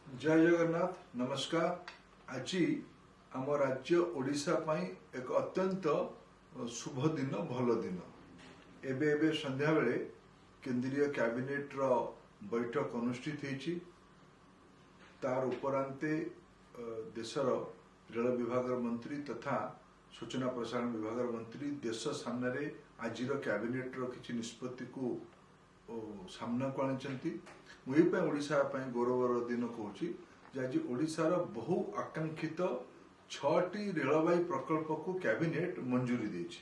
जय जगन्नाथ नमस्कार। आज आम राज्य ओडिशा पई एक अत्यंत शुभ दिन भल दिन। एबे एबे संध्या बेले केंद्रीय कैबिनेट रो बैठक अनुष्ठित होईची। तार उपरांते देशर रेल विभाग मंत्री तथा सूचना प्रसारण विभाग मंत्री देश सामने आज कैबिनेट रो किछि निष्पत्ति को सामना को आनिचंती। मुझे ओडिशा पई गौरवर दिन कहूँ आज ओडिशार बहु आकांक्षित 6टी रेलवाई प्रकल्प को कैबिनेट मंजूरी देछि।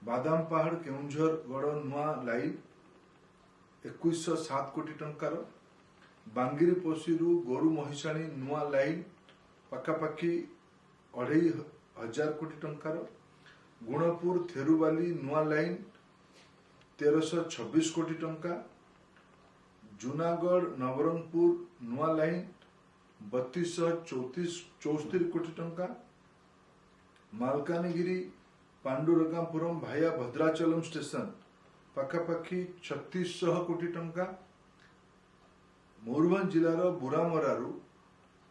बादाम पहाड़ केउंझर गड़ नुआ लाइन 2107 कोटी टंकार, बांगिरी पोसीरु गोरु महिषाणी नुआ लाइन पखापाखि 2500 कोटी टंकार, गुणपुर थेरुवाली नुआ लाइन 1326 कोटी टंका, जूनागढ़ नवरंगपुर नुआ लाइन 3264 कोटी टंका, मालकानगिरी पांडुरंगापुरम भाया भद्राचलम स्टेशन पखापाखि 3600 कोटी टंका, मयूरभंज जिलार बुरामरारू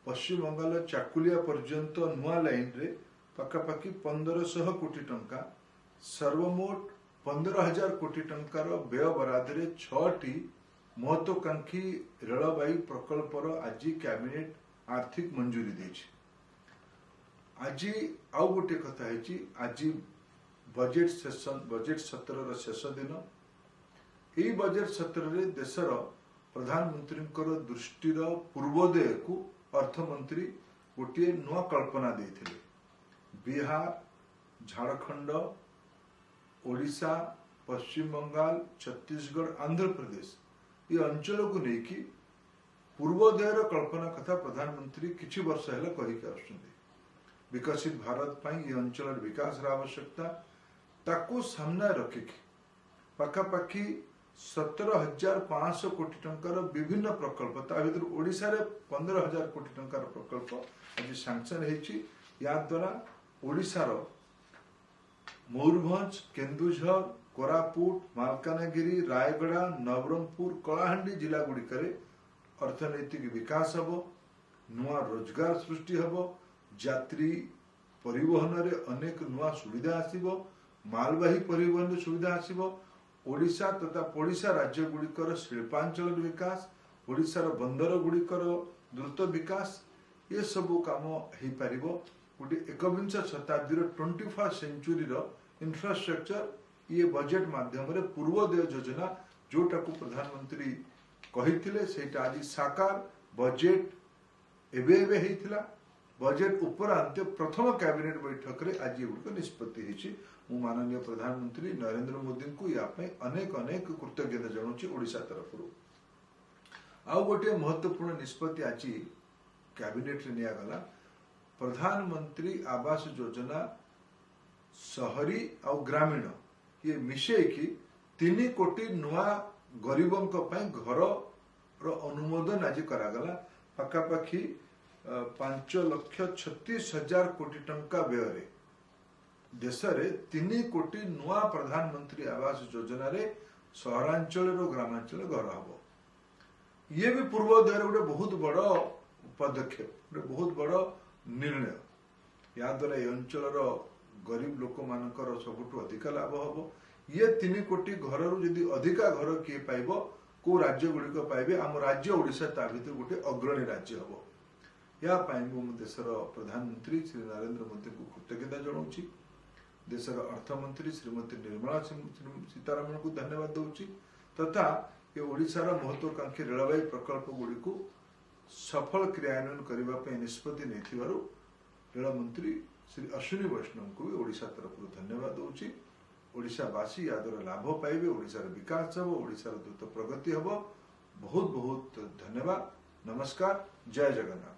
पश्चिम बंगाल चाकुलिया पर्यंत नुआ लाइन रे पखापाखि 1500 कोटी टंका, सर्वमोट 15,000 कोटी टंकार व्यय बरादरे 6टी महत्वाकांक्षी रेलवाई प्रकल्पर आज कैबिनेट आर्थिक मंजूरी देछि। आज आउ गोटे कथा है आज बजेट सत्र शेष दिन। यही बजेट सत्र रे देशर प्रधानमंत्री दृष्टि पूर्वोदय को अर्थमंत्री गोटे नुआ कल्पना देथिले। बिहार, झारखंड, ओडिशा, पश्चिम बंगाल, छत्तीसगढ़, आंध्र प्रदेश ये अंचल को लेकिन पूर्वोदय कल्पना कथा प्रधानमंत्री किछि वर्ष है कही विकसित भारत पाई ये अंचल विकास आवश्यकता ताकू सामना रखिक पखापाखि 17,500 कोटी टंकार विभिन्न प्रकल्प ता भीतर ओडिशा रे 15,000 कोटी टंकार प्रकल्प आज सैंक्शन होईची। या द्वारा ओडिशार मयूरभंज, केन्दुझर, कोरापुट, मालकानगिरी, रायगड़ा, नवरंगपुर, कलाहांडी जिला गुड़िकर अर्थनैतिक विकास हब, नुआ रोजगार सृष्टि हब, यात्री परिवहन रे अनेक नुआ सुविधा आसीबो, मालवाही परिवहन रे सुविधा आसीबो, ओडिशा तथा पड़ोसा राज्य गुड़िकर शिल्पांचल विकास, ओडिशार बंदर गुड़िकर द्रुत विकास ये सबू काम हो पार। गोटे 21 शताब्दी 21st सेंचुरी इंफ्रास्ट्रक्चर ये बजेट माध्यम रे पूर्वोदय योजना जोटा को प्रधानमंत्री कही सेटा आज साकार बजेट एबे हेइथिला। बजेट उपरांत प्रथम कैबिनेट बैठक रे आज ये निष्पत्ति होईची। मु माननीय प्रधानमंत्री नरेंद्र मोदी को या अनेक अनेक कृतज्ञता जनाऊँ ओडिशा तरफ। आउ गोटे महत्वपूर्ण निष्पत्ति आज कैबिनेट रे निया गला। प्रधानमंत्री आवास योजना शहरी और ग्रामीण ये मिशे कि 3 कोटी नुआ गरीबों घर रो अनुमोदन आज करागला। पखापाखि 5,36,000 कोटी टंका व्यय देश रे 3 कोटी नुआ प्रधानमंत्री आवास योजना रे सहरांचल और ग्रामांचल घर हम। ये भी पूर्वोदय गोटे बहुत बड़ पदक्षेप, गोटे बहुत बड़ निर्णय। या द्वारा ये अंचल गरीब लोक मानकर सबुठ अधिक लाभ हम। ये 3 कोटी घर जदि अधिका घर किए पाइब को राज्य गुड़िक पाइबे आम राज्य ओडिशा ता भीतर गोटे अग्रणी राज्य हम। या देशर प्रधानमंत्री श्री नरेंद्र मोदी को कृतज्ञता जनाऊँ। देशर अर्थमंत्री श्रीमती निर्मला सीतारमण को धन्यवाद दूची तथा ये ओडिशार महत्वाकांक्षी रेलवाई प्रकल्प गुड़ी को सफल क्रियान्वयन करने निष्पत्ति नहीं रेलमंत्री श्री अश्विनी वैष्णव को भी ओडिशा तरफ धन्यवाद दूची। ओडिशावासी या द्वारा लाभ पाइबे, ओडिशार विकास हम, ओडिशार द्रुत प्रगति हम। बहुत बहुत धन्यवाद। नमस्कार। जय जगन्नाथ।